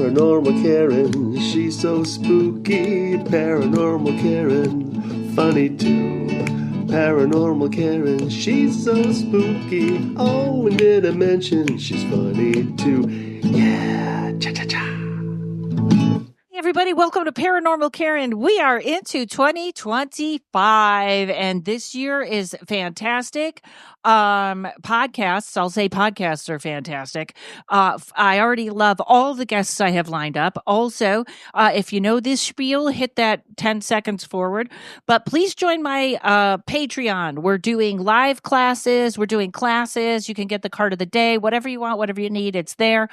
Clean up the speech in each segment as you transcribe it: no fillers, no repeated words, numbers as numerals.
Paranormal Karen, she's so spooky. Paranormal Karen, funny too. Paranormal Karen, she's so spooky. Oh, and did I mention she's funny too? Yeah, cha-cha-cha. Hey everybody, welcome to Paranormal Karen. We are into 2025, and this year is fantastic. Podcasts, I'll say podcasts are fantastic. I already love all the guests I have lined up. Also, if you know this spiel, hit that 10 seconds forward. But please join my Patreon. We're doing live classes. We're doing classes. You can get the card of the day, whatever you want, whatever you need, it's there.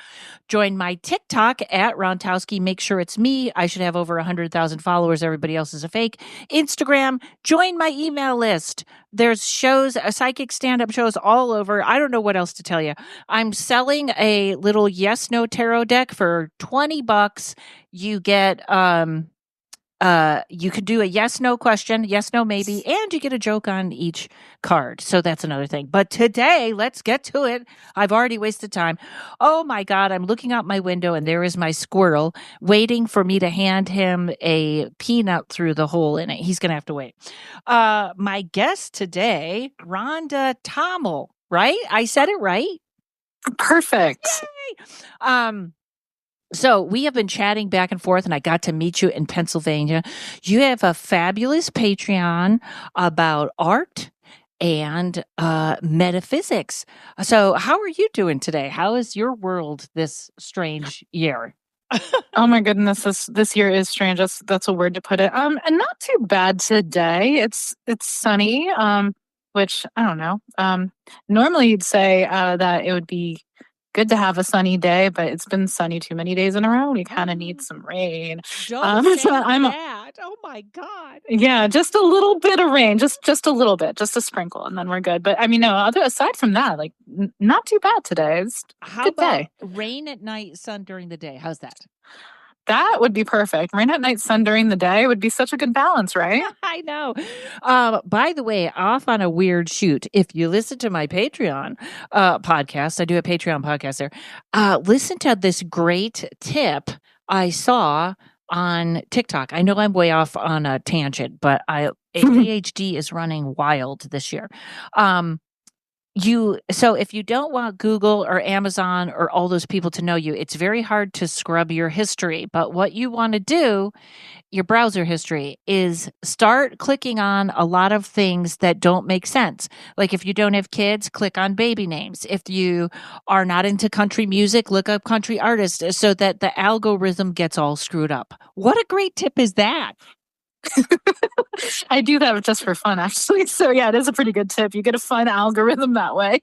Join my TikTok at Rhonda Tomel. Make sure it's me. I should have over 100,000 followers. Everybody else is a fake. Instagram. Join my email list. There's shows, psychic stand-up shows all over. I don't know what else to tell you. I'm selling a little yes/no tarot deck for $20. You get you could do a yes/no question, yes/no maybe, and you get a joke on each card. So that's another thing. But today, let's get to it. I've already wasted time. Oh my God, I'm looking out my window and there is my squirrel waiting for me to hand him a peanut through the hole in it. He's going to have to wait. My guest today, Rhonda Tomel, right? I said it right? Perfect. Yay! So we have been chatting back and forth, and I got to meet you in Pennsylvania. You have a fabulous Patreon about art and metaphysics. So how are you doing today? How is your world this strange year? Oh my goodness, this year is strange. That's a word to put it. And not too bad today. It's sunny. Which I don't know. Normally you'd say that it would be good to have a sunny day, but it's been sunny too many days in a row. We kind of need some rain. Don't say that. Oh my God. Yeah, just a little bit of rain, just a little bit, just a sprinkle, and then we're good. But I mean, no. Aside from that, like not too bad today. It's a good day. Rain at night, sun during the day? How's that? That would be perfect. Rain at night, sun during the day would be such a good balance, right? I know. By the way, off on a weird shoot, if you listen to my Patreon podcast, I do a Patreon podcast there, listen to this great tip I saw on TikTok. I know I'm way off on a tangent, but ADHD is running wild this year. So if you don't want Google or Amazon or all those people to know you, it's very hard to scrub your history. But what you want to do, your browser history, is start clicking on a lot of things that don't make sense. Like if you don't have kids, click on baby names. If you are not into country music, look up country artists so that the algorithm gets all screwed up. What a great tip is that? I do that just for fun, actually. So yeah, it is a pretty good tip. You get a fun algorithm that way.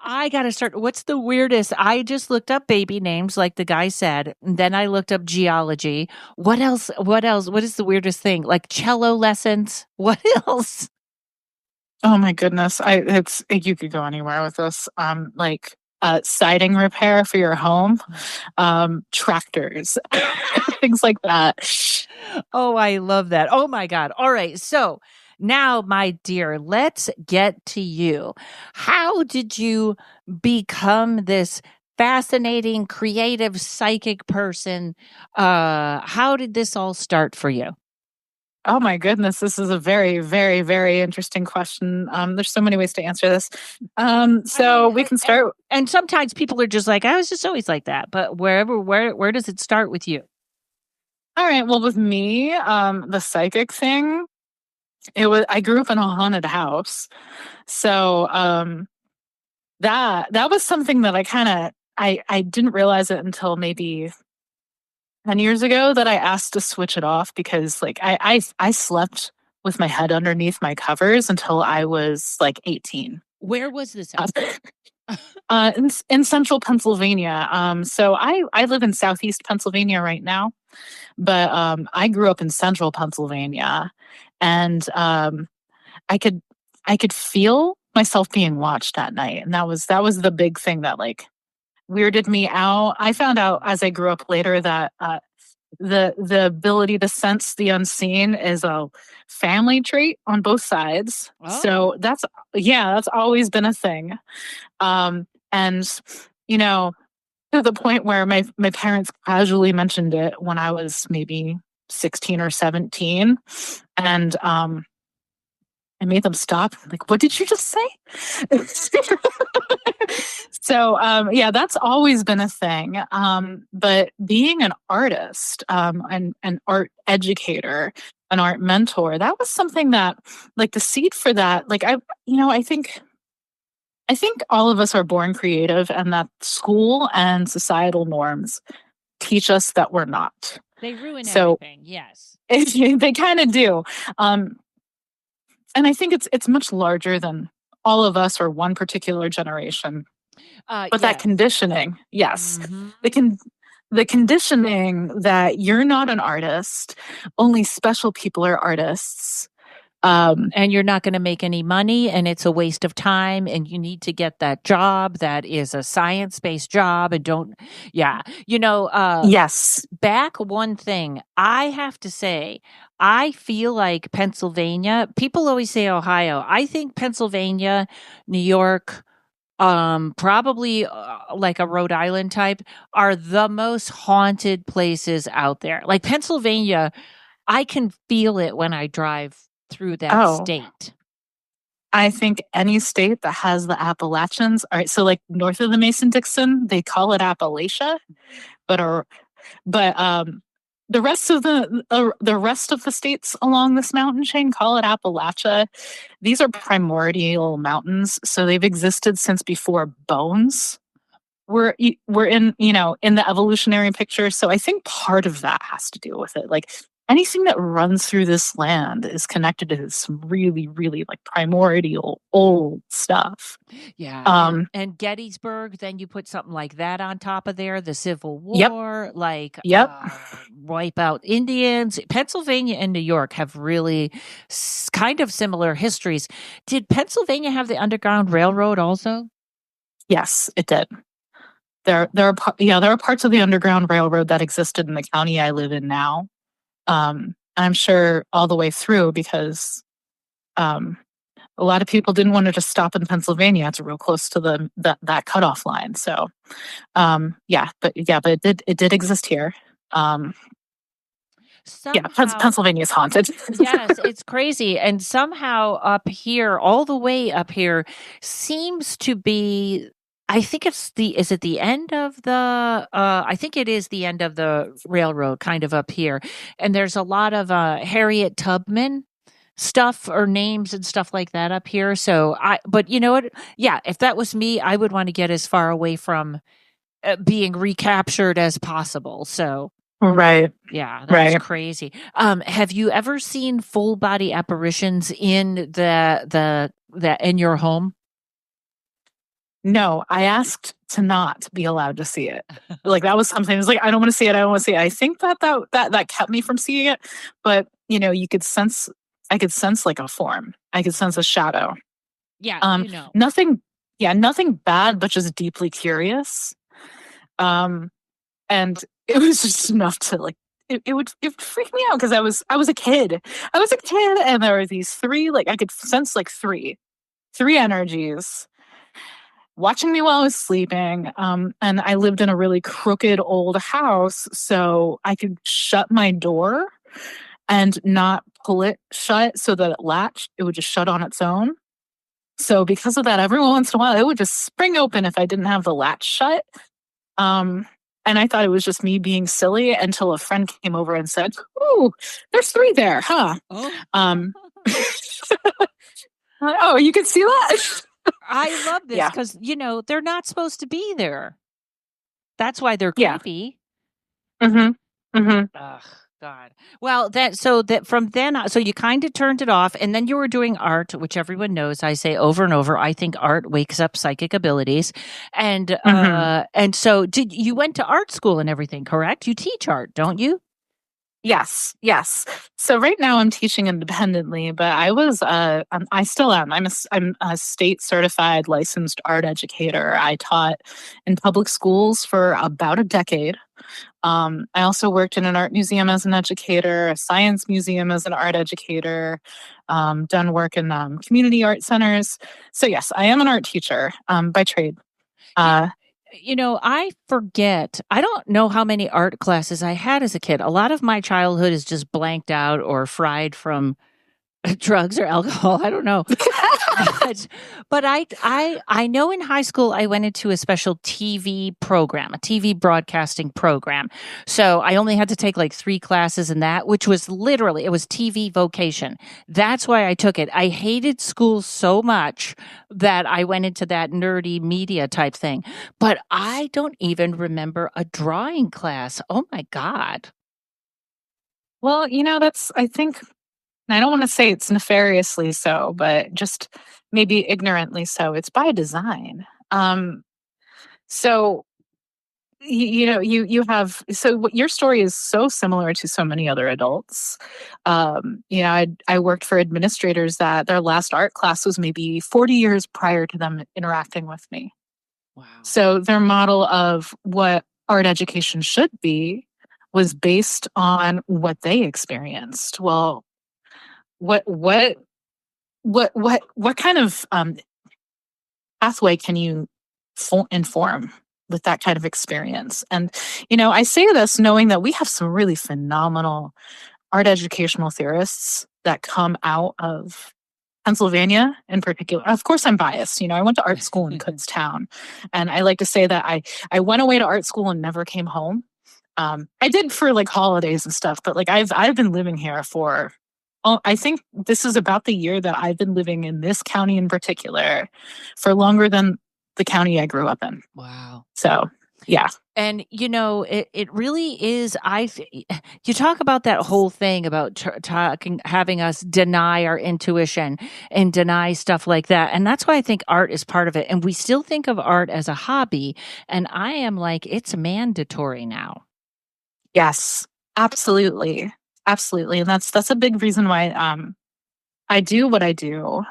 I got to start. What's the weirdest? I just looked up baby names, like the guy said. And then I looked up geology. What else? What is the weirdest thing? Like cello lessons? What else? Oh my goodness. You could go anywhere with this. Siding repair for your home, tractors, things like that. Oh, I love that. Oh my God. All right. So now, my dear, let's get to you. How did you become this fascinating, creative, psychic person? How did this all start for you? Oh my goodness, this is a very, very, very interesting question. There's so many ways to answer this. We can start. And sometimes people are just like, I was just always like that. But where does it start with you? All right. Well, with me, the psychic thing, I grew up in a haunted house. So that was something that I didn't realize it until maybe 10 years ago that I asked to switch it off because like I slept with my head underneath my covers until I was like 18. Where was this at? In central Pennsylvania. So I live in southeast Pennsylvania right now, but I grew up in central Pennsylvania, and I could feel myself being watched at night, and that was the big thing that like weirded me out. I found out as I grew up later that the ability to sense the unseen is a family trait on both sides. Oh. So that's always been a thing. And you know, to the point where my parents casually mentioned it when I was maybe 16 or 17. And I made them stop. Like, what did you just say? So, yeah, that's always been a thing. But being an artist, an art educator, an art mentor, that was something that, like, the seed for that, like, I think all of us are born creative, and that school and societal norms teach us that we're not. They ruin So everything. Yes. they kind of do. And I think it's much larger than all of us or one particular generation. But that Yes. conditioning, yes, Mhm. the conditioning that you're not an artist, only special people are artists. And you're not going to make any money, and it's a waste of time, and you need to get that job that is a science-based job, and don't, yeah. Yes. Back one thing, I have to say, I feel like Pennsylvania, people always say Ohio. I think Pennsylvania, New York, probably like a Rhode Island type, are the most haunted places out there. Like Pennsylvania, I can feel it when I drive through that Oh, state. I think any state that has the Appalachians, all right, so like north of the Mason-Dixon, they call it Appalachia, but the rest of the rest of the states along this mountain chain call it Appalachia. These are primordial mountains, so they've existed since before bones we're in, in the evolutionary picture. So I think part of that has to do with it. Like anything that runs through this land is connected to some really, really like primordial old stuff. Yeah. And Gettysburg, then you put something like that on top of there, the Civil Yep. War, like Yep. wipe out Indians. Pennsylvania and New York have really kind of similar histories. Did Pennsylvania have the Underground Railroad also? Yes, it did. There are parts of the Underground Railroad that existed in the county I live in now. I'm sure all the way through because a lot of people didn't want to just stop in Pennsylvania. It's real close to that cutoff line. So, but it did exist here. Pennsylvania is haunted. Yes, it's crazy. And somehow up here, all the way up here, seems to be. I think is it the end of I think it is the end of the railroad kind of up here. And there's a lot of Harriet Tubman stuff or names and stuff like that up here. But you know what? Yeah, if that was me, I would want to get as far away from being recaptured as possible. So, right. Yeah, that's crazy. Have you ever seen full body apparitions in the in your home? No, I asked to not be allowed to see it. Like that was something. It was like I don't want to see it. I don't want to see it. I think that kept me from seeing it. But I could sense like a form. I could sense a shadow. Yeah, nothing. Yeah, nothing bad, but just deeply curious. And it was just enough to like. It would freak me out because I was a kid. I was a kid, and there were these three. Like I could sense like three energies watching me while I was sleeping. And I lived in a really crooked old house, so I could shut my door and not pull it shut so that it latched. It would just shut on its own. So because of that, every once in a while, it would just spring open if I didn't have the latch shut. And I thought it was just me being silly until a friend came over and said, "Oh, there's three there, huh?" Oh, oh, you can see that? I love this because they're not supposed to be there. That's why they're creepy. Mm-hmm. Mm-hmm. Ugh, God. Well, from then on, so you kind of turned it off, and then you were doing art, which everyone knows. I say over and over. I think art wakes up psychic abilities, and so you went to art school and everything, correct? You teach art, don't you? Yes. So right now I'm teaching independently, but I still am. I'm a state certified licensed art educator. I taught in public schools for about a decade. I also worked in an art museum as an educator, a science museum as an art educator, done work in community art centers. So yes, I am an art teacher by trade. I forget. I don't know how many art classes I had as a kid. A lot of my childhood is just blanked out or fried from drugs or alcohol. I don't know. But I know in high school I went into a special TV program, a TV broadcasting program. So I only had to take like 3 classes in that, which was literally it was TV vocation. That's why I took it. I hated school so much that I went into that nerdy media type thing. But I don't even remember a drawing class. Oh my God. Well, that's, I think, and I don't want to say it's nefariously so, but just maybe ignorantly so. It's by design. So you have, so what your story is so similar to so many other adults. I worked for administrators that their last art class was maybe 40 years prior to them interacting with me. Wow. So their model of what art education should be was based on what they experienced. Well, what kind of pathway can you inform with that kind of experience? And I say this knowing that we have some really phenomenal art educational theorists that come out of Pennsylvania in particular. Of course, I'm biased. I went to art school in Kutztown, and I like to say that I went away to art school and never came home. I did for like holidays and stuff, but like I've been living here for, I think this is about the year that I've been living in this county in particular for longer than the county I grew up in. Wow. So, yeah. And it really is. You talk about that whole thing about having us deny our intuition and deny stuff like that, and that's why I think art is part of it. And we still think of art as a hobby, and I am like, it's mandatory now. Yes, absolutely, absolutely, and that's a big reason why I do what I do.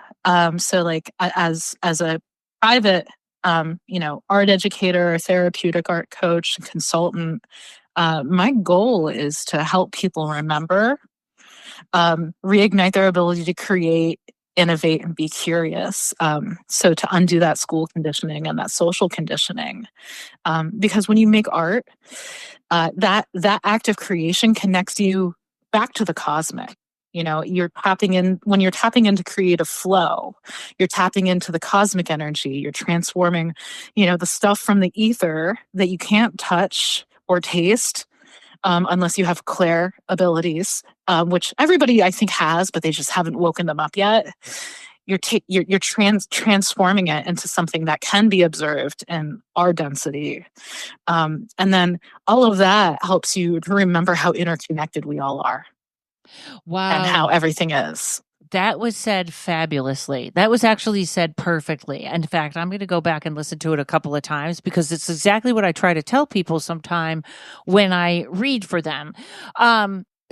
So like as a private art educator, therapeutic art coach, consultant, my goal is to help people remember, reignite their ability to create, innovate, and be curious. So to undo that school conditioning and that social conditioning, because when you make art, that act of creation connects you back to the cosmic. You're tapping in, when you're tapping into creative flow, you're tapping into the cosmic energy. You're transforming, the stuff from the ether that you can't touch or taste unless you have clair abilities, which everybody I think has, but they just haven't woken them up yet. You're transforming it into something that can be observed in our density, and then all of that helps you to remember how interconnected we all are. Wow. And how everything is. That was said fabulously. That was actually said perfectly. In fact, I'm going to go back and listen to it a couple of times because it's exactly what I try to tell people sometime when I read for them.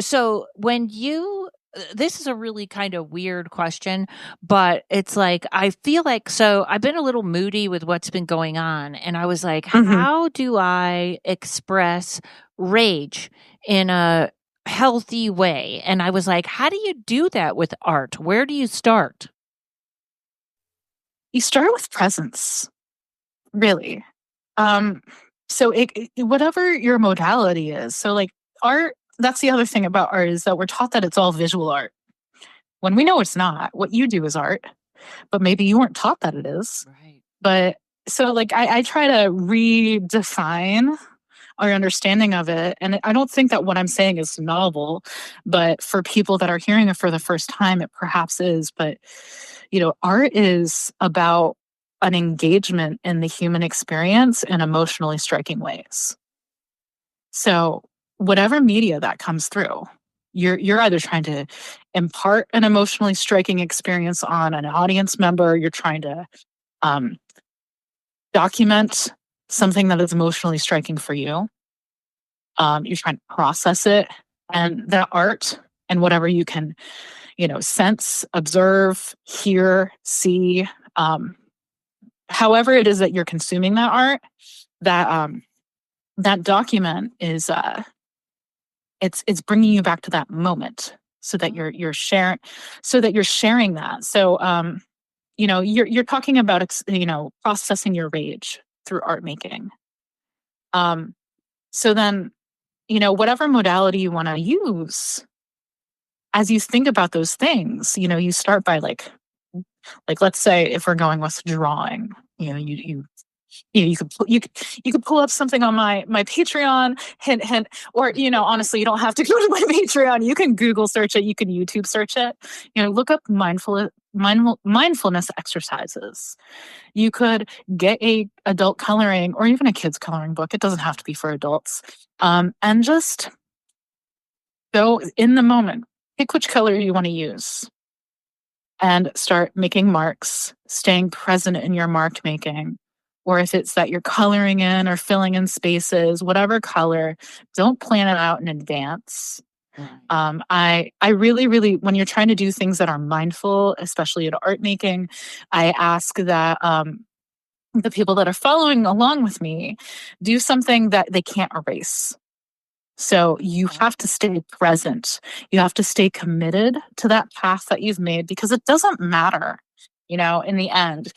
So when this is a really kind of weird question, but it's like, I feel like, so I've been a little moody with what's been going on. And I was like, how do I express rage in a healthy way? And I was like, how do you do that with art? Where do you start? You start with presence, really. So whatever your modality is. So like art, that's the other thing about art, is that we're taught that it's all visual art when we know it's not. What you do is art, but maybe you weren't taught that it is. Right. But so like I try to redefine our understanding of it. And I don't think that what I'm saying is novel, but for people that are hearing it for the first time, it perhaps is. But, art is about an engagement in the human experience in emotionally striking ways. So whatever media that comes through, you're either trying to impart an emotionally striking experience on an audience member, you're trying to document something that is emotionally striking for you. You're trying to process it, and the art and whatever you can, sense, observe, hear, see, however it is that you're consuming that art, that document is it's bringing you back to that moment, so that you're sharing, that. So you're talking about processing your rage. through art making. So then, whatever modality you want to use, as you think about those things, you start by like let's say if we're going with drawing, you could pull up something on my Patreon, hint, or honestly, you don't have to go to my Patreon. You can Google search it, you can YouTube search it. Look up mindfulness exercises. You could get a adult coloring or even a kids coloring book. It doesn't have to be for adults, and just go in the moment. Pick which color you want to use and start making marks, staying present in your mark making. Or if it's that you're coloring in or filling in spaces, whatever color, don't plan it out in advance. I really, really, when you're trying to do things that are mindful, especially in art making, I ask that the people that are following along with me do something that they can't erase. So you have to stay present. You have to stay committed to that path that you've made, because it doesn't matter, in the end.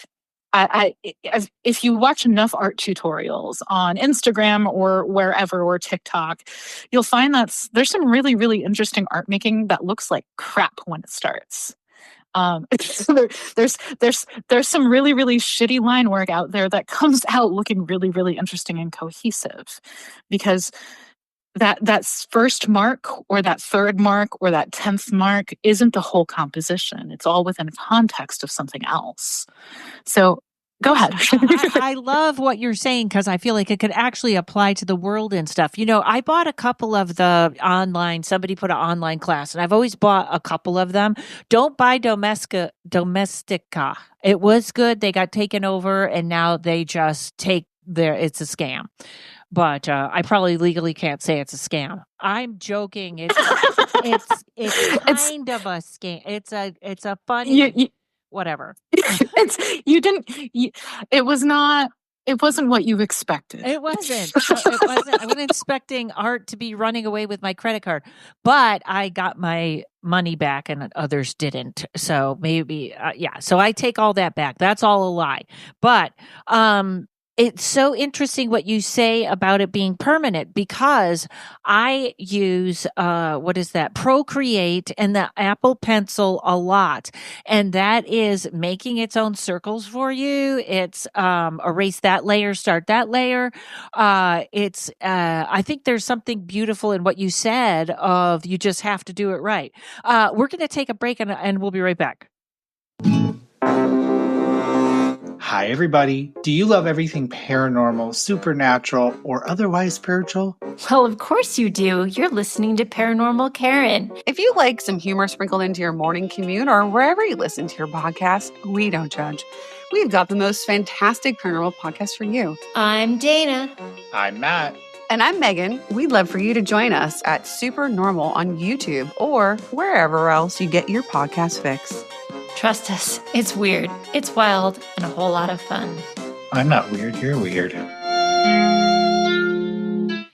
If you watch enough art tutorials on Instagram or wherever, or TikTok, you'll find that there's some really, really interesting art making that looks like crap when it starts. There's some really, really shitty line work out there that comes out looking really, really interesting and cohesive, because that first mark or that third mark or that 10th mark isn't the whole composition. It's all within context of something else. So go ahead. I love what you're saying, because I feel like it could actually apply to the world and stuff. I bought a couple of the somebody put an online class, and I've always bought a couple of them. Don't buy Domestica. It was good. They got taken over, and now they just it's a scam. But I probably legally can't say it's a scam. I'm joking. It's kind of a scam. It's a funny whatever. It wasn't what you expected. It wasn't. It wasn't. I wasn't expecting art to be running away with my credit card, but I got my money back and others didn't. So maybe, yeah. So I take all that back. That's all a lie. But it's so interesting what you say about it being permanent, because I use, Procreate and the Apple Pencil a lot. And that is making its own circles for you. It's erase that layer, start that layer. I think there's something beautiful in what you said of you just have to do it right. We're going to take a break and we'll be right back. Hi, everybody. Do you love everything paranormal, supernatural, or otherwise spiritual? Well, of course you do. You're listening to Paranormal Karen. If you like some humor sprinkled into your morning commute or wherever you listen to your podcast, we don't judge. We've got the most fantastic paranormal podcast for you. I'm Dana. I'm Matt. And I'm Megan. We'd love for you to join us at Supernormal on YouTube or wherever else you get your podcast fix. Trust us, it's weird, it's wild, and a whole lot of fun. I'm not weird, you're weird.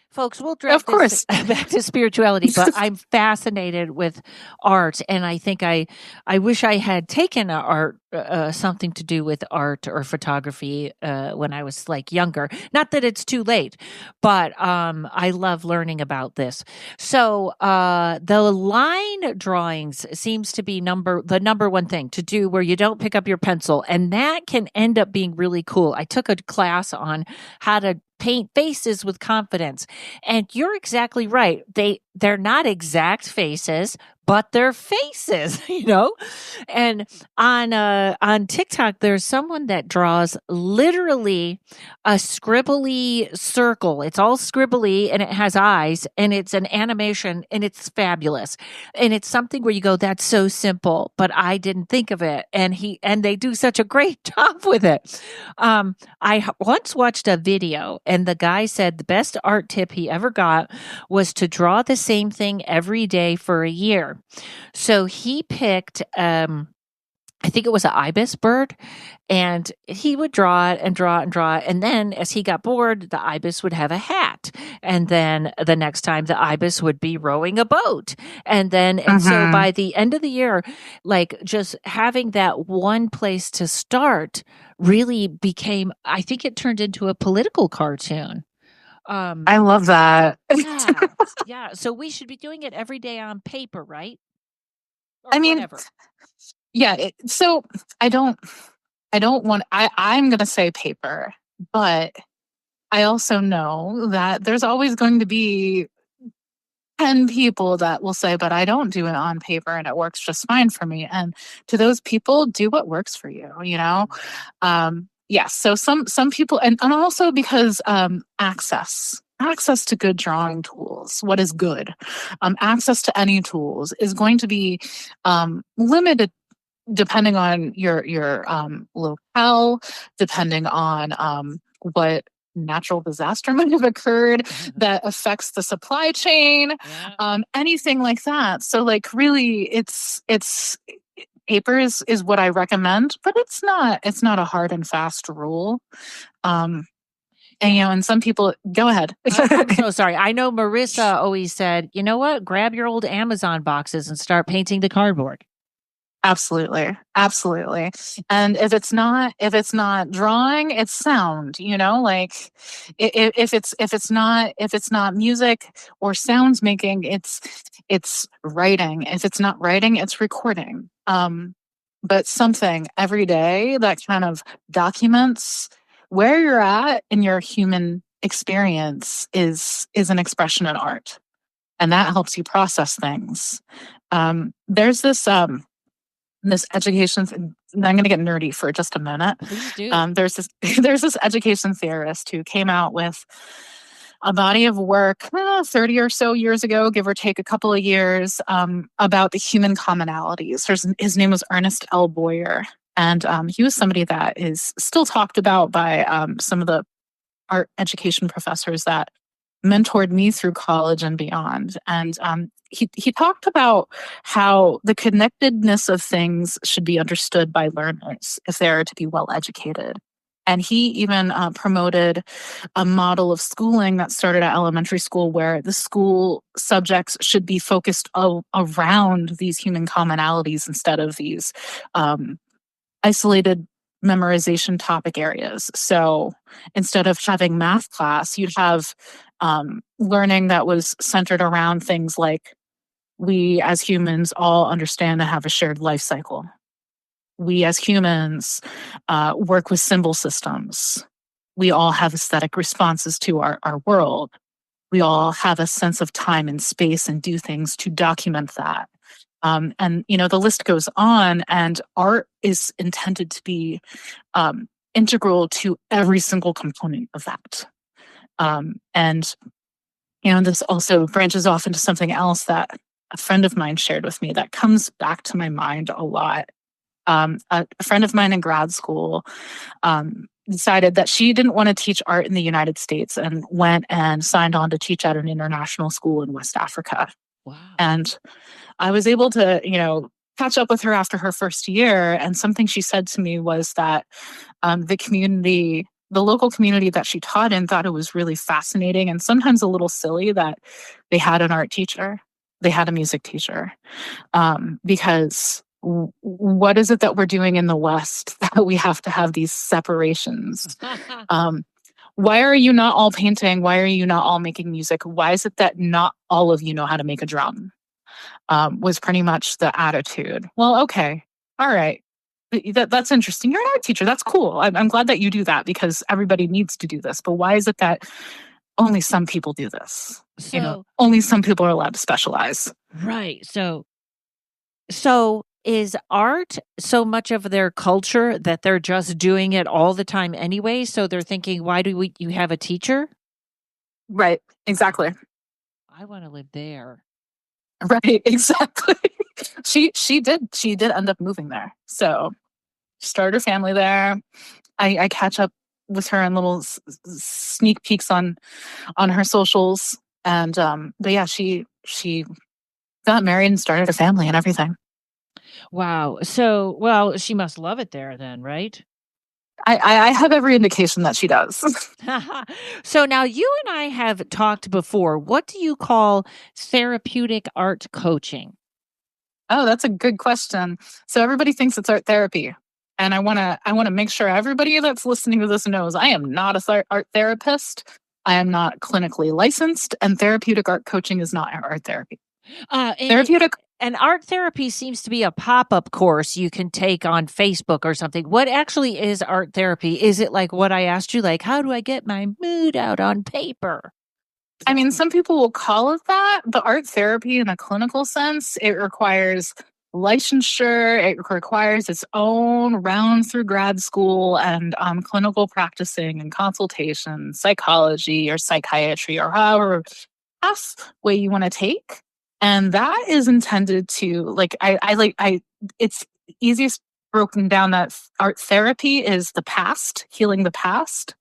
Folks, we'll drift this back to spirituality, but I'm fascinated with art, and I think I wish I had taken art, something to do with art or photography when I was younger. Not that it's too late, but I love learning about this. So the line drawings seems to be the number one thing to do where you don't pick up your pencil, and that can end up being really cool. I took a class on how to paint faces with confidence. And you're exactly right. They're not exact faces, but they're faces, And on TikTok, there's someone that draws literally a scribbly circle. It's all scribbly and it has eyes and it's an animation and it's fabulous. And it's something where you go, that's so simple, but I didn't think of it. And they do such a great job with it. I once watched a video and the guy said the best art tip he ever got was to draw the same thing every day for a year. So he picked I think it was an ibis bird, and he would draw it and draw it and draw it. And then as he got bored, the ibis would have a hat. And then the next time the ibis would be rowing a boat. And so by the end of the year, like just having that one place to start really became, I think it turned into a political cartoon. I love that. Yeah. Yeah. So we should be doing it every day on paper, right? Or I mean, whatever. Yeah. So I don't want, I'm going to say paper, but I also know that there's always going to be 10 people that will say, but I don't do it on paper and it works just fine for me. And to those people, do what works for you, you know? Yes. So some people, and also because access to good drawing tools, what is good, access to any tools is going to be limited depending on your locale, depending on what natural disaster might have occurred that affects the supply chain, anything like that. So like really it's paper is what I recommend, but it's not a hard and fast rule. And and some people go ahead. I'm so sorry. I know Marissa always said, you know what? Grab your old Amazon boxes and start painting the cardboard. Absolutely. And if it's not drawing, it's sound, like if it's not music or sounds making, it's writing. If it's not writing, it's recording. But something every day that kind of documents where you're at in your human experience is an expression in art. And that helps you process things. There's this education, I'm going to get nerdy for just a minute. Please do. There's this education theorist who came out with a body of work 30 or so years ago, give or take a couple of years, about the human commonalities. His name was Ernest L. Boyer, and he was somebody that is still talked about by some of the art education professors that mentored me through college and beyond. And he talked about how the connectedness of things should be understood by learners if they are to be well educated. And he even promoted a model of schooling that started at elementary school where the school subjects should be focused around these human commonalities instead of these isolated memorization topic areas. So instead of having math class, you'd have learning that was centered around things like we as humans all understand and have a shared life cycle. We as humans work with symbol systems. We all have aesthetic responses to our world. We all have a sense of time and space and do things to document that. And, the list goes on, and art is intended to be integral to every single component of that. And this also branches off into something else that a friend of mine shared with me that comes back to my mind a lot. A friend of mine in grad school decided that she didn't want to teach art in the United States and went and signed on to teach at an international school in West Africa. Wow. And I was able to, catch up with her after her first year. And something she said to me was that the local community that she taught in thought it was really fascinating and sometimes a little silly that they had an art teacher, they had a music teacher, because what is it that we're doing in the West that we have to have these separations? Why are you not all painting? Why are you not all making music? Why is it that not all of you know how to make a drum? Was pretty much the attitude. Well, okay. All right. That's interesting. You're an art teacher. That's cool. I'm glad that you do that because everybody needs to do this. But why is it that only some people do this? Only some people are allowed to specialize. Right. So is art so much of their culture that they're just doing it all the time anyway? So they're thinking, why do you have a teacher? Right. Exactly. I want to live there. Right. Exactly. She did end up moving there. So she started her family there. I catch up with her in little sneak peeks on her socials. And but yeah, she got married and started a family and everything. Wow. So, well, she must love it there then, right? I have every indication that she does. So now you and I have talked before. What do you call therapeutic art coaching? Oh, that's a good question. So everybody thinks it's art therapy. And I want to make sure everybody that's listening to this knows I am not a art therapist. I am not clinically licensed, and therapeutic art coaching is not art therapy. Therapeutic And art therapy seems to be a pop-up course you can take on Facebook or something. What actually is art therapy? Is it like what I asked you, like how do I get my mood out on paper? I mean, some people will call it that, but art therapy in a clinical sense, it requires licensure, it requires its own round through grad school and clinical practicing and consultation, psychology or psychiatry or however pathway you want to take. And that is intended to it's easiest broken down that art therapy is the past, healing the past,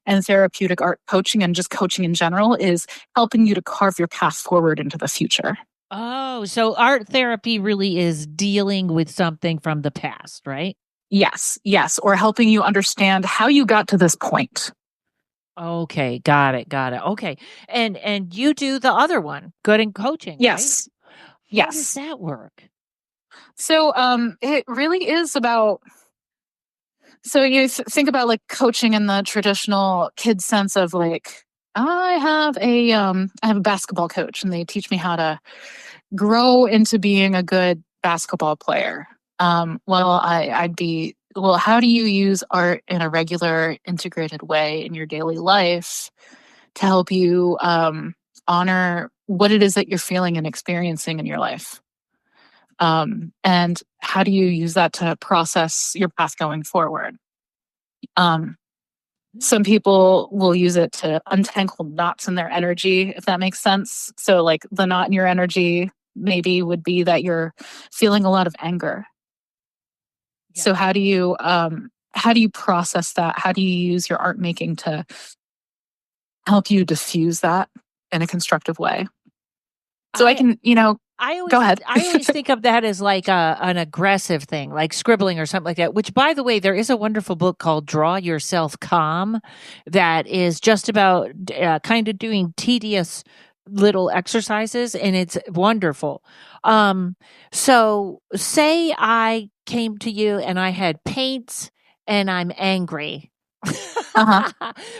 and therapeutic art coaching and just coaching in general is helping you to carve your path forward into the future. Oh, so art therapy really is dealing with something from the past, right? Yes, or helping you understand how you got to this point. Okay, got it. Okay. And you do the other one, good in coaching, Yes. Right? How does that work? So it really is about you think about like coaching in the traditional kid sense of like I have a basketball coach and they teach me how to grow into being a good basketball player. I'd be, well, how do you use art in a regular integrated way in your daily life to help you honor what it is that you're feeling and experiencing in your life? And how do you use that to process your path going forward? Some people will use it to untangle knots in their energy, if that makes sense. So, like the knot in your energy maybe would be that you're feeling a lot of anger. Yeah. So, how do you process that? How do you use your art making to help you diffuse that in a constructive way? So I can, go ahead. I always think of that as like an aggressive thing, like scribbling or something like that, which, by the way, there is a wonderful book called Draw Yourself Calm that is just about kind of doing tedious little exercises, and it's wonderful. So say I came to you and I had paints and I'm angry.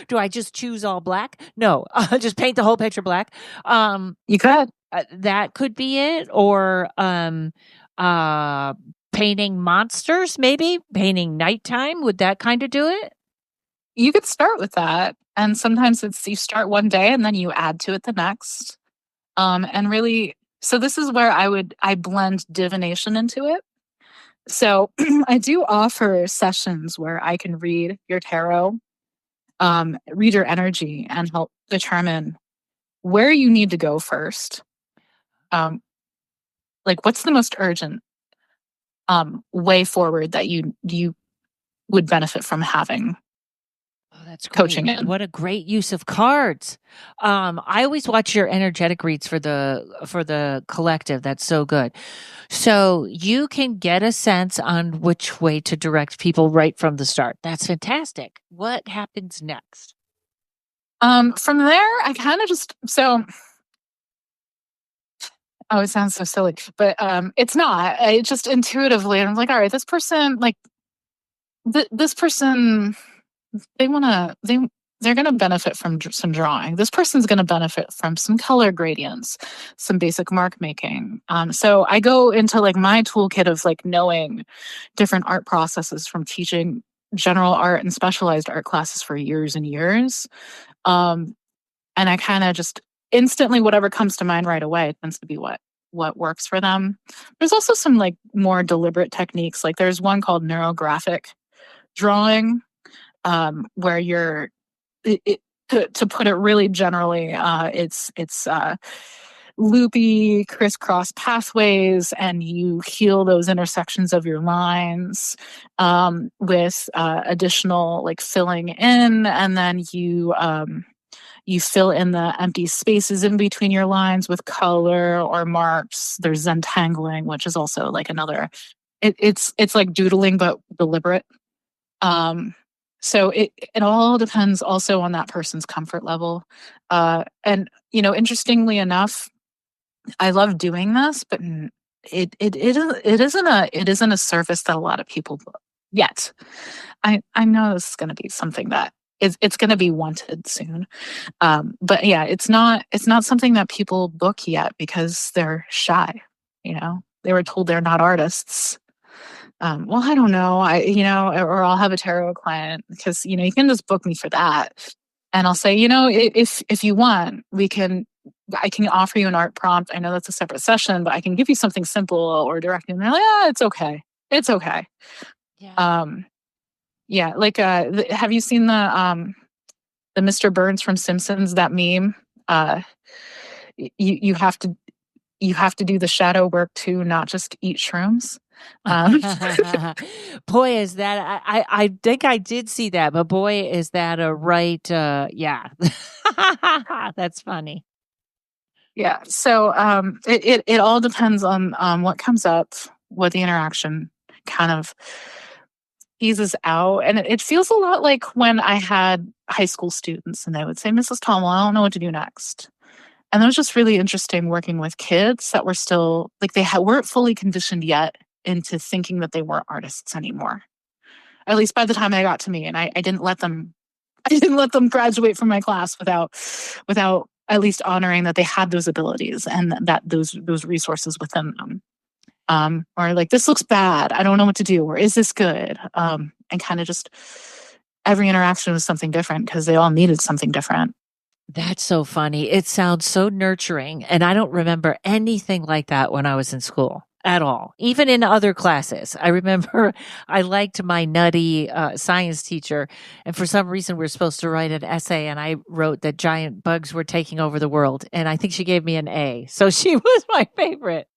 Do I just choose all black? No, just paint the whole picture black. You could. That could be it, or painting monsters, maybe painting nighttime. Would that kind of do it? You could start with that, and sometimes it's you start one day and then you add to it the next. And really, so this is where I blend divination into it. So I do offer sessions where I can read your tarot, read your energy, and help determine where you need to go first. Like what's the most urgent way forward that you would benefit from having that's great. coaching in. What a great use of cards. I always watch your energetic reads for the collective. That's so good. So you can get a sense on which way to direct people right from the start. That's fantastic. What happens next? From there, I kind of just it sounds so silly, but it's not. I just intuitively, I'm like, all right, this person, like, this person, they're going to benefit from some drawing. This person's going to benefit from some color gradients, some basic mark making. So I go into like my toolkit of like knowing different art processes from teaching general art and specialized art classes for years and years. And I kind of just instantly, whatever comes to mind right away tends to be what works for them. There's also some like more deliberate techniques. Like there's one called neurographic drawing, where you're to put it really generally, it's loopy crisscross pathways, and you heal those intersections of your lines with additional like filling in, and then you fill in the empty spaces in between your lines with color or marks. There's entangling, which is also like another it's like doodling but deliberate. So it all depends also on that person's comfort level. And interestingly enough, I love doing this, but it isn't a service that a lot of people book yet. I know this is going to be something that it's going to be wanted soon. But yeah, it's not something that people book yet because they're shy. They were told they're not artists. Well, I don't know. Or I'll have a tarot client because you can just book me for that, and I'll say, if you want, I can offer you an art prompt. I know that's a separate session, but I can give you something simple or direct. And they're like, it's okay. It's okay. Yeah. Yeah. Like, have you seen the Mr. Burns from Simpsons, that meme? You have to do the shadow work too, not just eat shrooms. Boy, is that I think I did see that, but boy, is that a right? Yeah, that's funny. Yeah. So it all depends on what comes up, what the interaction kind of eases out. And it feels a lot like when I had high school students and they would say, Mrs. Tomel, I don't know what to do next. And it was just really interesting working with kids that were still like they weren't fully conditioned yet into thinking that they weren't artists anymore. At least by the time they got to me, and I didn't let them graduate from my class without at least honoring that they had those abilities and that those resources within them. Or like, this looks bad, I don't know what to do, or is this good? And kind of just every interaction was something different because they all needed something different. That's so funny. It sounds so nurturing. And I don't remember anything like that when I was in school at all, even in other classes. I remember I liked my nutty science teacher. And for some reason, we were supposed to write an essay. And I wrote that giant bugs were taking over the world. And I think she gave me an A. So she was my favorite.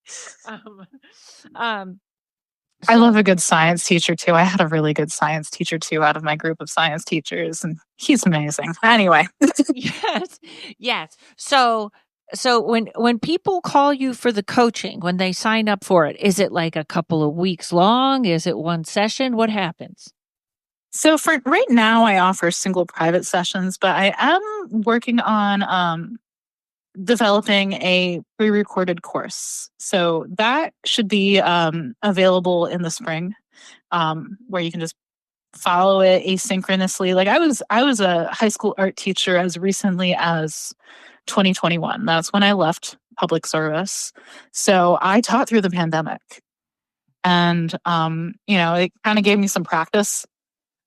I love a good science teacher too. I had a really good science teacher too out of my group of science teachers, and he's amazing. Anyway. Yes. So when people call you for the coaching, when they sign up for it, is it like a couple of weeks long? Is it one session? What happens? So for right now, I offer single private sessions, but I am working on developing a pre-recorded course. So that should be available in the spring, where you can just follow it asynchronously. Like I was a high school art teacher as recently as 2021. That's when I left public service. So I taught through the pandemic, and it kind of gave me some practice,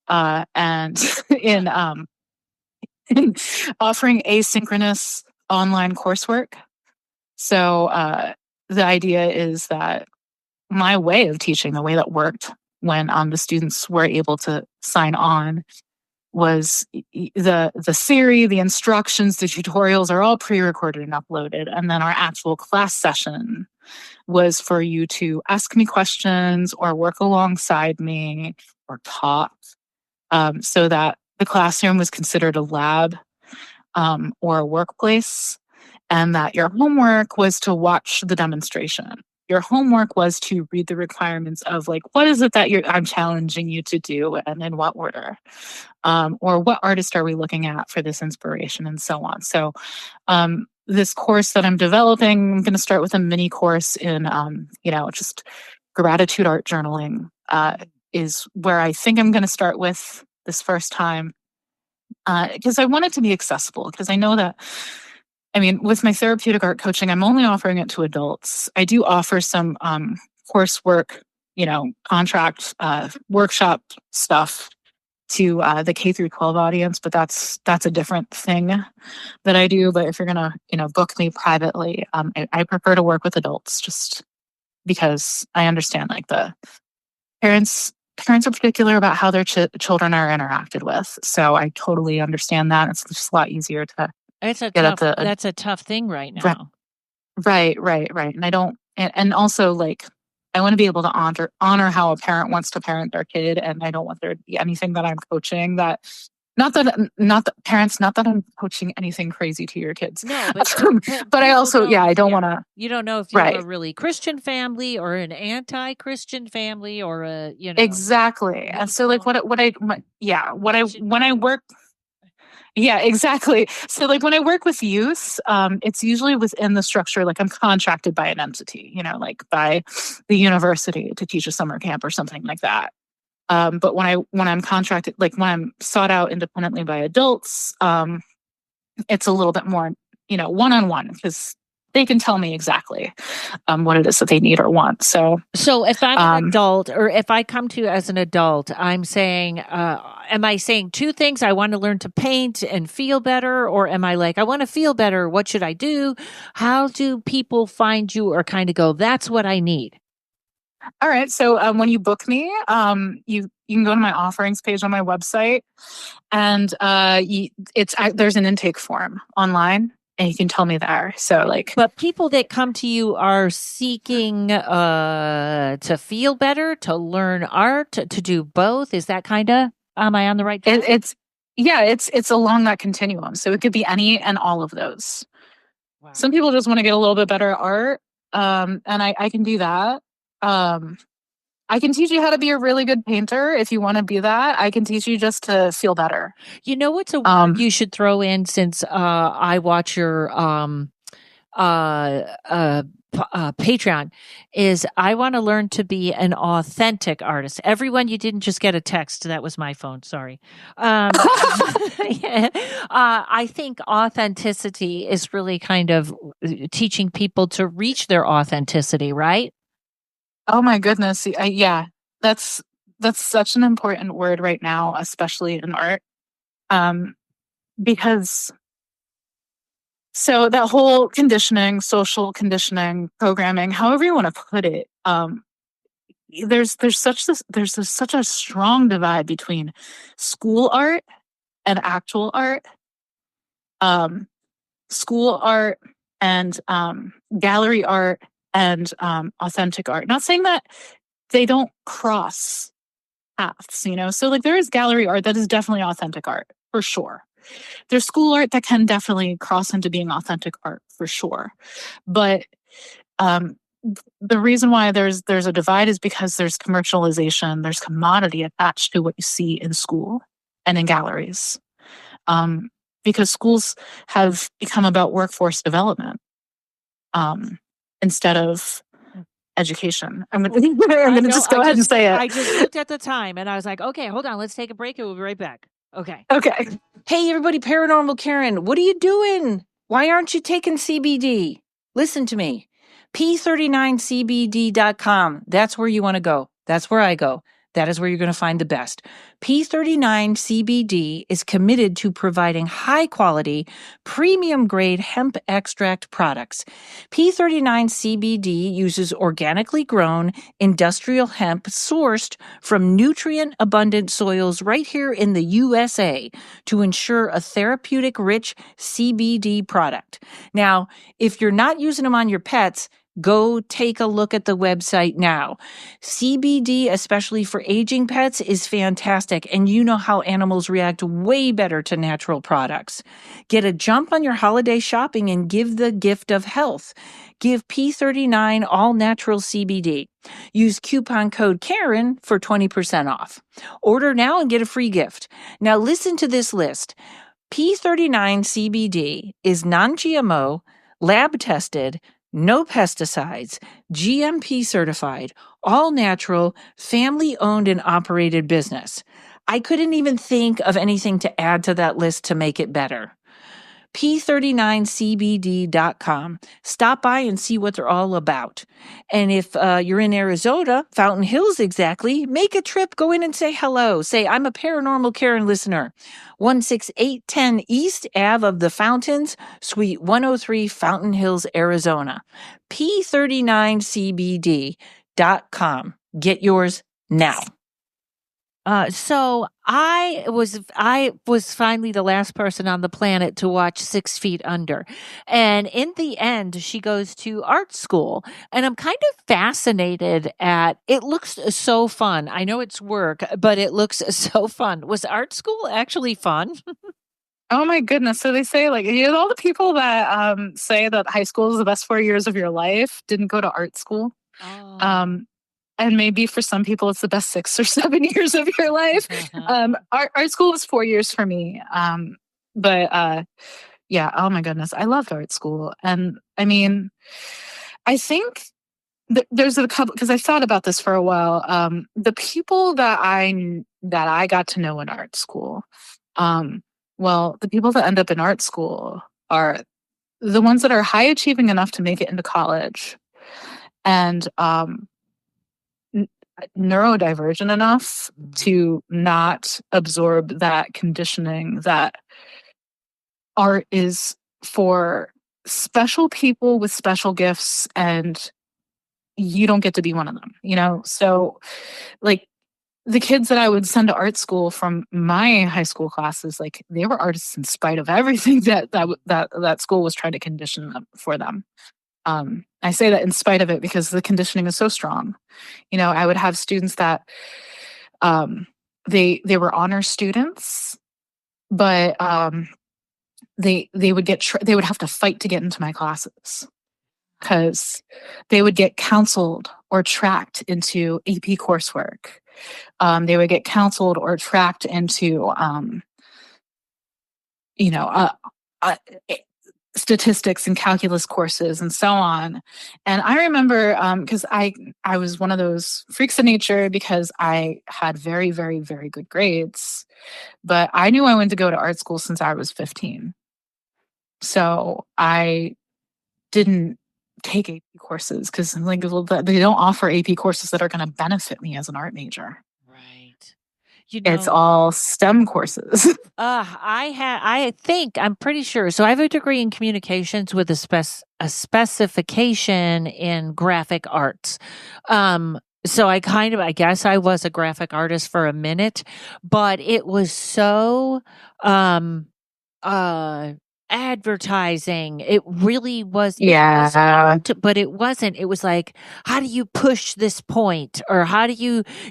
and in offering asynchronous online coursework. So the idea is that my way of teaching, the way that worked when the students were able to sign on, was the theory, the instructions, the tutorials are all pre-recorded and uploaded. And then our actual class session was for you to ask me questions or work alongside me or talk, so that the classroom was considered a lab or a workplace, and that your homework was to watch the demonstration. Your homework was to read the requirements of like, what is it that I'm challenging you to do and in what order? Or what artist are we looking at for this inspiration and so on. So this course that I'm developing, I'm going to start with a mini course in, just gratitude art journaling is where I think I'm going to start with this first time, because I want it to be accessible, because I know that, with my therapeutic art coaching, I'm only offering it to adults. I do offer some coursework, contract workshop stuff to the K through 12 audience, but that's a different thing that I do. But if you're gonna, book me privately, I prefer to work with adults, just because I understand like the parents are particular about how their children are interacted with. So I totally understand that. It's just a lot easier to that's a tough thing right now. Right. And I don't, and also like, I want to be able to honor how a parent wants to parent their kid. And I don't want there to be anything that I'm coaching that Not that parents, not that I'm coaching anything crazy to your kids. No, but but I people also, I don't want to. You don't know if you have Right. a really Christian family or an anti-Christian family or a, Exactly. And so like when I work, yeah, exactly. So like when I work with youth, it's usually within the structure, like I'm contracted by an entity, like by the university to teach a summer camp or something like that. But when I'm contracted, like when I'm sought out independently by adults, it's a little bit more, one-on-one, because they can tell me exactly what it is that they need or want. So if I'm an adult, or if I come to you as an adult, I'm saying, am I saying two things? I want to learn to paint and feel better, or am I like, I want to feel better. What should I do? How do people find you or kind of go, that's what I need? All right. So when you book me, you can go to my offerings page on my website, and there's an intake form online, and you can tell me there. So like, but people that come to you are seeking to feel better, to learn art, to do both. Is that kind of, am I on the right track? It's along that continuum. So it could be any and all of those. Wow. Some people just want to get a little bit better at art, and I can do that. I can teach you how to be a really good painter if you want to be that. I can teach you just to feel better. You know what's a word you should throw in, since I watch your Patreon, is I want to learn to be an authentic artist. Everyone, you didn't just get a text. That was my phone. Sorry. I think authenticity is really kind of teaching people to reach their authenticity, right? Oh my goodness. Yeah, that's such an important word right now, especially in art. Because so that whole conditioning, social conditioning, programming, however you want to put it, there's such a strong divide between school art and actual art. School art and gallery art and authentic art. Not saying that they don't cross paths, So like there is gallery art that is definitely authentic art, for sure. There's school art that can definitely cross into being authentic art, for sure. But the reason why there's a divide is because there's commercialization, there's commodity attached to what you see in school and in galleries. Because schools have become about workforce development instead of education. I'm going to just go ahead and say it. I just looked at the time and I was like, okay, hold on. Let's take a break and we'll be right back. Okay. Hey, everybody, Paranormal Karen, what are you doing? Why aren't you taking CBD? Listen to me. P39CBD.com. That's where you want to go. That's where I go. That is where you're going to find the best. P39 CBD is committed to providing high-quality, premium-grade hemp extract products. P39 CBD uses organically grown industrial hemp sourced from nutrient-abundant soils right here in the USA to ensure a therapeutic-rich CBD product. Now, if you're not using them on your pets, go take a look at the website now. CBD, especially for aging pets, is fantastic, and you know how animals react way better to natural products. Get a jump on your holiday shopping and give the gift of health. Give P39 all-natural CBD. Use coupon code Karen for 20% off. Order now and get a free gift. Now listen to this list. P39 CBD is non-GMO, lab-tested, no pesticides, GMP certified, all natural, family owned and operated business. I couldn't even think of anything to add to that list to make it better. P39CBD.com. Stop by and see what they're all about. And if you're in Arizona, Fountain Hills exactly, make a trip, go in and say hello. Say, I'm a Paranormal Karen listener. 16810 East Ave of the Fountains, Suite 103, Fountain Hills, Arizona. P39CBD.com. Get yours now. So I was finally the last person on the planet to watch 6 Feet Under. And in the end, she goes to art school. And I'm kind of fascinated at it looks so fun. I know it's work, but it looks so fun. Was art school actually fun? Oh my goodness. So they say all the people that say that high school is the best 4 years of your life didn't go to art school. Oh. And maybe for some people it's the best 6 or 7 years of your life. Art school was 4 years for me. But yeah, oh my goodness. I loved art school. And I mean, I think there's a couple, because I thought about this for a while. The people that I got to know in art school, well, the people that end up in art school are the ones that are high achieving enough to make it into college and neurodivergent enough to not absorb that conditioning that art is for special people with special gifts and you don't get to be one of them, So like the kids that I would send to art school from my high school classes, like they were artists in spite of everything that school was trying to condition them for them. I say that in spite of it because the conditioning is so strong. I would have students that they were honor students, but they would they would have to fight to get into my classes because they would get counseled or tracked into AP coursework. They would get counseled or tracked into, statistics and calculus courses and so on. And I remember because I was one of those freaks of nature because I had very, very, very good grades. But I knew I wanted to go to art school since I was 15. So I didn't take AP courses because they don't offer AP courses that are going to benefit me as an art major. Right. It's all STEM courses. I'm pretty sure. So I have a degree in communications with a specification in graphic arts. So I guess I was a graphic artist for a minute, but it was so, advertising. It really was. Yeah. But it wasn't. It was like, how do you push this point? Or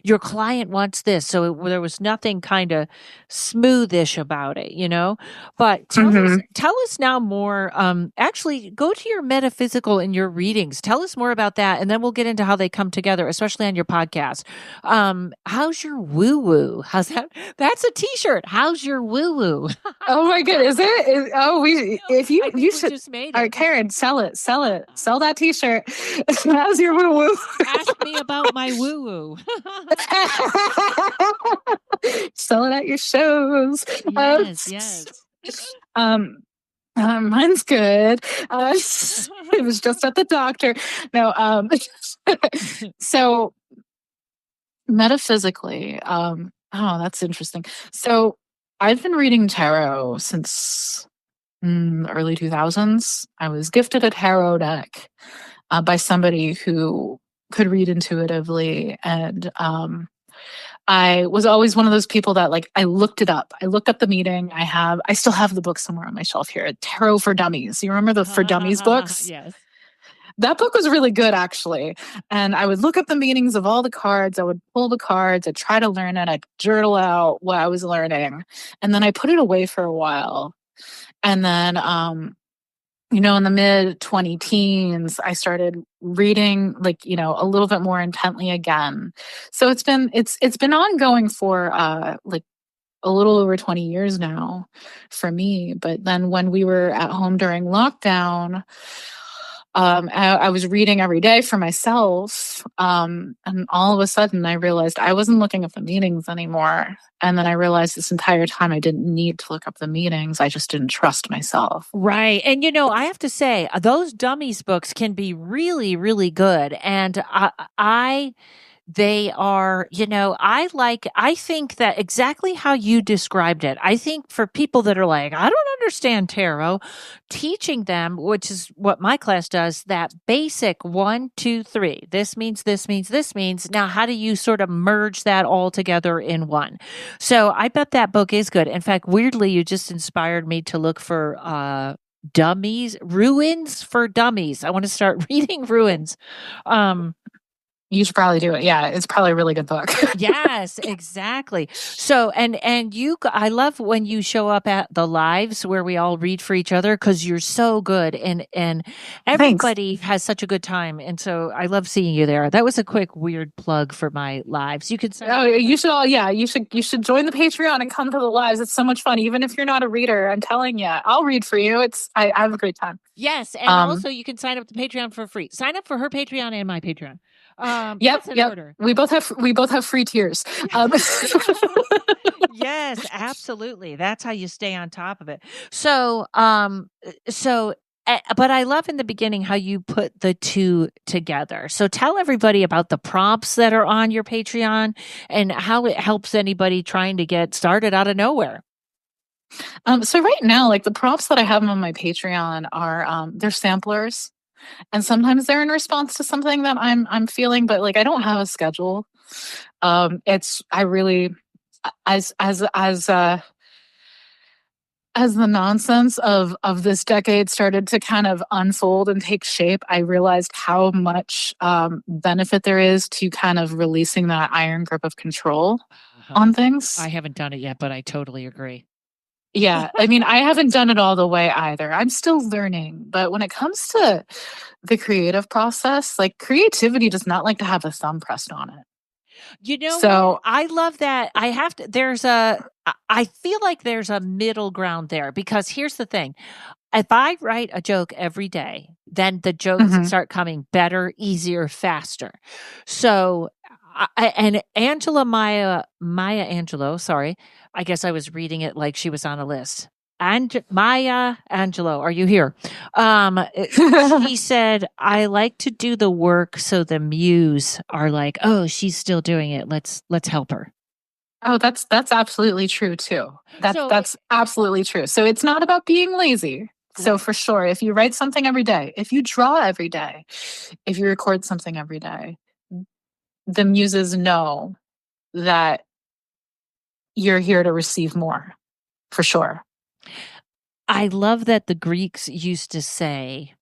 your client wants this. So there was nothing kind of smoothish about it, But tell us now more. Actually, go to your metaphysical in your readings. Tell us more about that. And then we'll get into how they come together, especially on your podcast. How's your woo-woo? How's that? That's a t-shirt. How's your woo-woo? Oh my goodness. Is it? If you should just made it. All right, Karen, sell that t-shirt. How's your woo-woo? Ask me about my woo-woo. Sell it at your shows. Yes. Mine's good. It was just at the doctor. No, so metaphysically, that's interesting. So I've been reading tarot since early 2000s. I was gifted a tarot deck by somebody who could read intuitively. And I was always one of those people that I looked it up. I looked up the meeting. I still have the book somewhere on my shelf here, Tarot for Dummies. You remember the For Dummies books? Yes. That book was really good, actually. And I would look up the meanings of all the cards. I would pull the cards. I'd try to learn it. I'd journal out what I was learning. And then I put it away for a while. And then, in the mid 20-teens, I started reading a little bit more intently again. So it's been ongoing for a little over 20 years now for me. But then when we were at home during lockdown, I was reading every day for myself. And all of a sudden I realized I wasn't looking up the meanings anymore. And then I realized this entire time I didn't need to look up the meanings. I just didn't trust myself. Right. And, I have to say, those dummies books can be really, really good. And I They are, I think that exactly how you described it. I think for people that are like, I don't understand tarot, teaching them, which is what my class does, that basic 1, 2, 3. This means, this means, this means. Now, how do you sort of merge that all together in one? So I bet that book is good. In fact, weirdly, you just inspired me to look for ruins for dummies. I want to start reading ruins. You should probably do it. Yeah, it's probably a really good book. Yes, exactly. So, and I love when you show up at the lives where we all read for each other, because you're so good, and everybody has such a good time, and so I love seeing you there. That was a quick weird plug for my lives. You could say, you should all, you should join the Patreon and come to the lives. It's so much fun, even if you're not a reader. I'm telling you, I'll read for you. I have a great time. Yes, and also you can sign up to Patreon for free. Sign up for her Patreon and my Patreon. Yep. We both have free tiers. Yes, absolutely. That's how you stay on top of it. So, but I love in the beginning how you put the two together. So tell everybody about the prompts that are on your Patreon and how it helps anybody trying to get started out of nowhere. So right now, like the prompts that I have on my Patreon are they're samplers. And sometimes they're in response to something that I'm feeling, but like I don't have a schedule. It's I really as the nonsense of this decade started to kind of unfold and take shape, I realized how much benefit there is to kind of releasing that iron grip of control on things. I haven't done it yet, but I totally agree. Yeah, I mean, I haven't done it all the way either. I'm still learning. But when it comes to the creative process, like creativity does not like to have a thumb pressed on it. So I love that. I feel like there's a middle ground there, because here's the thing. If I write a joke every day, then the jokes start coming better, easier, faster. So, and Maya Angelou, sorry, I guess I was reading it like she was on a list. And Maya Angelou, are you here? She said, I like to do the work so the muse are like, oh, she's still doing it. Let's help her. Oh, that's absolutely true too. That's absolutely true. So it's not about being lazy. So for sure, if you write something every day, if you draw every day, if you record something every day, the muses know that you're here to receive more, for sure. I love that the Greeks used to say,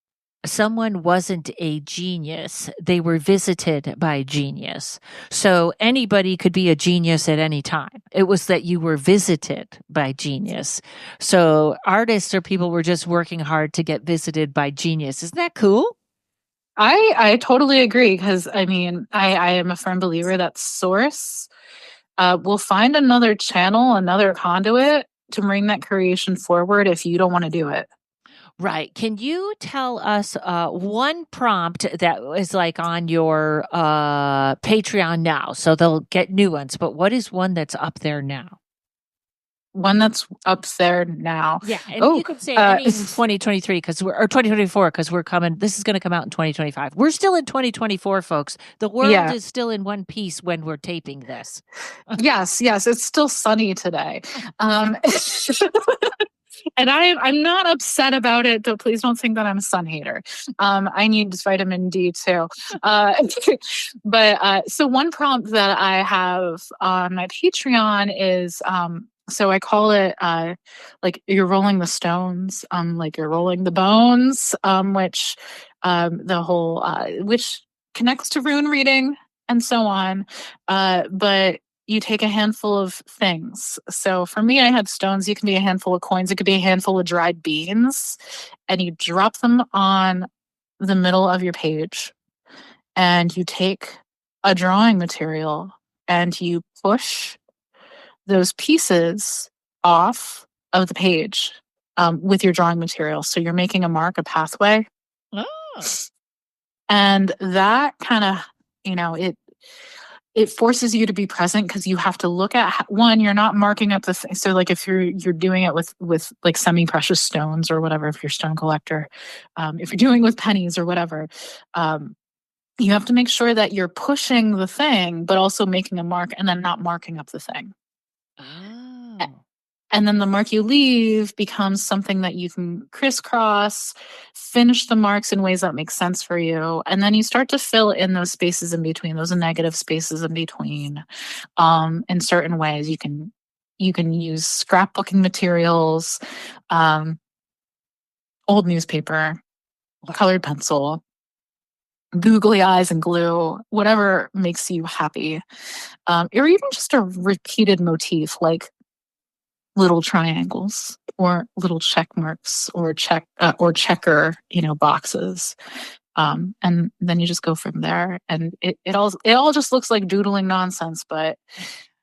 someone wasn't a genius, they were visited by genius. So anybody could be a genius at any time. It was that you were visited by genius. So artists or people were just working hard to get visited by genius. Isn't that cool? I totally agree, because I mean, I am a firm believer that source will find another channel, another conduit to bring that creation forward if you don't want to do it. Right. Can you tell us one prompt that is like on your Patreon now? So they'll get new ones, but what is one that's up there now? One that's up there now. Yeah, and you could say any in 2023 or 2024, because we're coming. This is going to come out in 2025. We're still in 2024, folks. The world is still in one piece when we're taping this. Yes, it's still sunny today. And I'm not upset about it, though. Please don't think that I'm a sun hater. I need vitamin D too. But so one prompt that I have on my Patreon is so I call it like you're rolling the stones, like you're rolling the bones, which the whole which connects to rune reading and so on. But you take a handful of things. So for me, I had stones. You can be a handful of coins. It could be a handful of dried beans, and you drop them on the middle of your page, and you take a drawing material and you push those pieces off of the page with your drawing material. So you're making a mark, a pathway. Oh. And that kind of, it forces you to be present, because you have to look at one, you're not marking up the thing. So like if you're doing it with like semi-precious stones or whatever, if you're a stone collector, if you're doing it with pennies or whatever, you have to make sure that you're pushing the thing, but also making a mark and then not marking up the thing. Oh. And then the mark you leave becomes something that you can crisscross, finish the marks in ways that make sense for you. And then you start to fill in those spaces in between, those negative spaces in between. In certain ways, you can use scrapbooking materials, old newspaper, colored pencil, googly eyes and glue, whatever makes you happy. Or even just a repeated motif like little triangles or little check marks or checker, boxes. And then you just go from there. And it all just looks like doodling nonsense, but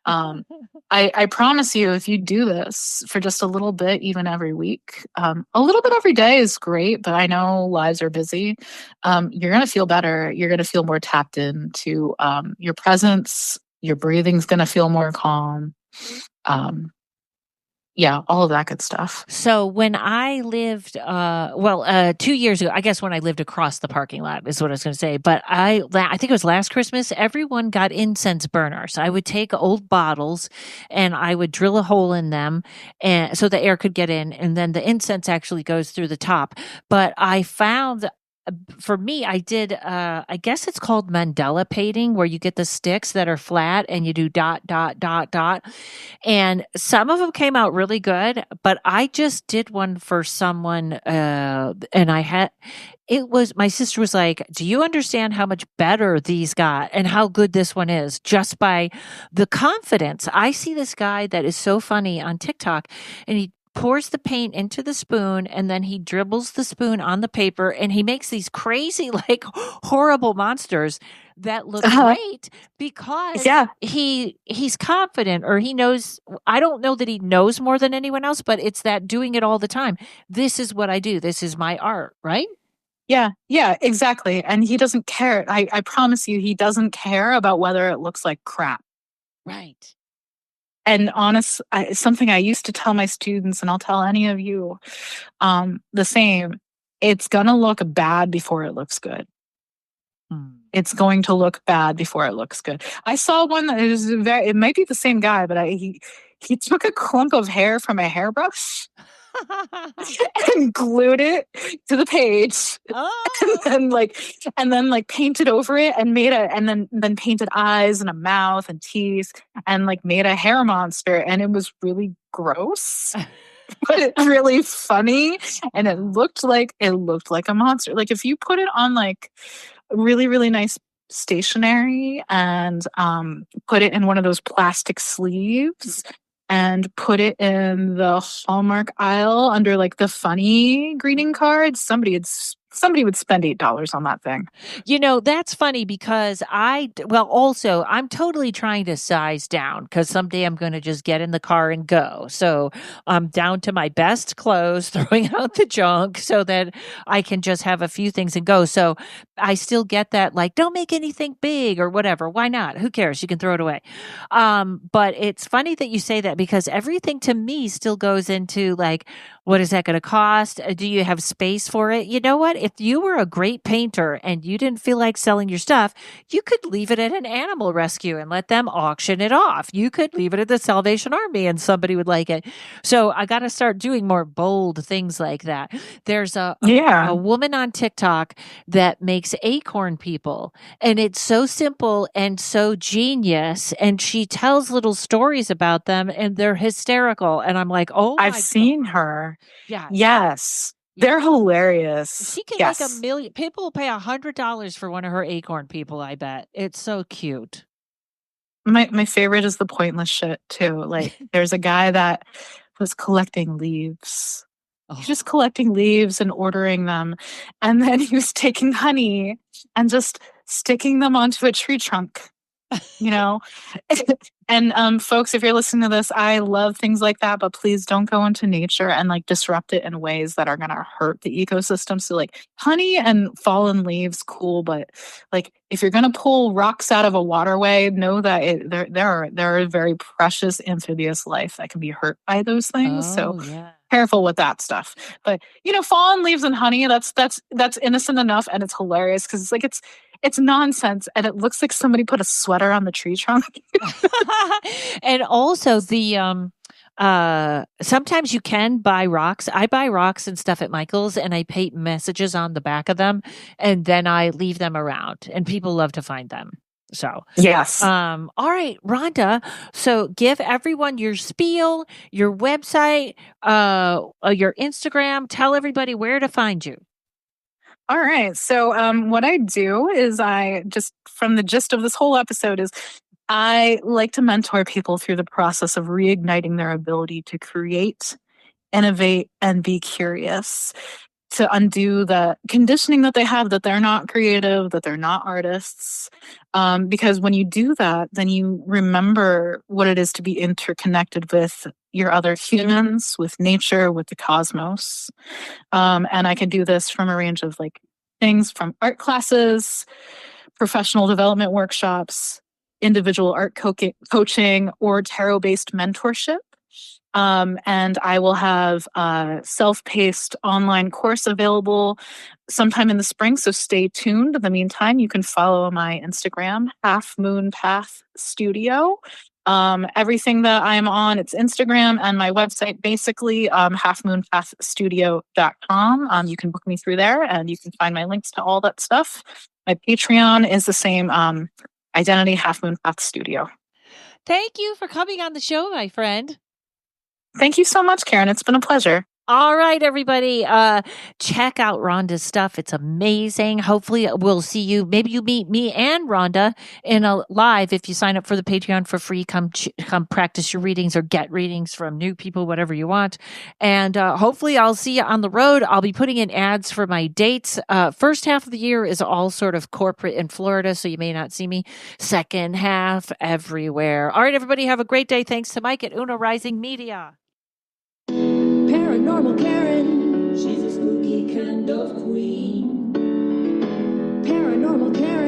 I promise you, if you do this for just a little bit, even every week, a little bit every day is great, but I know lives are busy. You're going to feel better. You're going to feel more tapped into your presence. Your breathing's going to feel more calm. Yeah, all of that good stuff. So when I lived, 2 years ago, I guess when I lived across the parking lot is what I was going to say. But I think it was last Christmas, everyone got incense burners. I would take old bottles and I would drill a hole in them and so the air could get in. And then the incense actually goes through the top. But I found for me, I did, I guess it's called Mandela painting, where you get the sticks that are flat and you do dot, dot, dot, dot. And some of them came out really good, but I just did one for someone, and my sister was like, do you understand how much better these got and how good this one is just by the confidence? I see this guy that is so funny on TikTok and he pours the paint into the spoon and then he dribbles the spoon on the paper and he makes these crazy, like horrible monsters that look great because he's confident or he knows. I don't know that he knows more than anyone else, but it's that doing it all the time. This is what I do. This is my art, right? Yeah, exactly. And he doesn't care. I promise you, he doesn't care about whether it looks like crap. Right. And something I used to tell my students, and I'll tell any of you the same. It's going to look bad before it looks good. It's going to look bad before it looks good. I saw one that is it might be the same guy, but he took a clump of hair from a hairbrush and glued it to the page. Oh. and then painted over it and then painted eyes and a mouth and teeth and made a hair monster, and it was really gross. But it's really funny, and it looked like a monster. Like if you put it on really, really nice stationery and put it in one of those plastic sleeves and put it in the Hallmark aisle under the funny greeting cards, somebody would spend $8 on that thing. That's funny because also I'm totally trying to size down because someday I'm going to just get in the car and go. So I'm down to my best clothes, throwing out the junk so that I can just have a few things and go. So I still get that, don't make anything big or whatever. Why not? Who cares? You can throw it away. But it's funny that you say that because everything to me still goes into what is that going to cost? Do you have space for it? You know what? If you were a great painter and you didn't feel like selling your stuff, you could leave it at an animal rescue and let them auction it off. You could leave it at the Salvation Army and somebody would like it. So I got to start doing more bold things like that. There's a woman on TikTok that makes acorn people, and it's so simple and so genius. And she tells little stories about them and they're hysterical. And I'm like, oh, I've seen her. Yeah. Yes. They're hilarious. She can make $1 million. People will pay $100 for one of her acorn people, I bet. It's so cute. My favorite is the pointless shit too. There's a guy that was collecting leaves. He was just collecting leaves and ordering them. And then he was taking honey and just sticking them onto a tree trunk. And folks, if you're listening to this, I love things like that, but please don't go into nature and disrupt it in ways that are going to hurt the ecosystem. So honey and fallen leaves, cool, but if you're going to pull rocks out of a waterway, know that there are very precious amphibious life that can be hurt by those things. Careful with that stuff. But fallen leaves and honey, that's innocent enough, and it's hilarious because It's nonsense, and it looks like somebody put a sweater on the tree trunk. And also sometimes you can buy rocks. I buy rocks and stuff at Michael's, and I paint messages on the back of them, and then I leave them around, and people love to find them. So, Yes. all right, Rhonda. So give everyone your spiel, your website, your Instagram. Tell everybody where to find you. All right. So what I do is I just, from the gist of this whole episode, is I like to mentor people through the process of reigniting their ability to create, innovate, and be curious, to undo the conditioning that they have, that they're not creative, that they're not artists. Because when you do that, then you remember what it is to be interconnected with your other humans, with nature, with the cosmos. And I can do this from a range of like things from art classes, professional development workshops, individual art coaching, or tarot-based mentorship. And I will have a self-paced online course available sometime in the spring, so stay tuned. In the meantime, you can follow my Instagram, Half Moon Path Studio. Everything that I'm on, it's Instagram, and my website, basically, halfmoonpathstudio.com. You can book me through there, and you can find my links to all that stuff. My Patreon is the same, identity, Half Moon Path Studio. Thank you for coming on the show, my friend. Thank you so much, Karen. It's been a pleasure. All right, everybody. Check out Rhonda's stuff. It's amazing. Hopefully we'll see you. Maybe you meet me and Rhonda in a live. If you sign up for the Patreon for free, come practice your readings or get readings from new people, whatever you want. And hopefully I'll see you on the road. I'll be putting in ads for my dates. First half of the year is all sort of corporate in Florida, so you may not see me. Second half everywhere. All right, everybody, have a great day. Thanks to Mike at Uno Rising Media. Paranormal Karen, she's a spooky kind of queen. Paranormal Karen.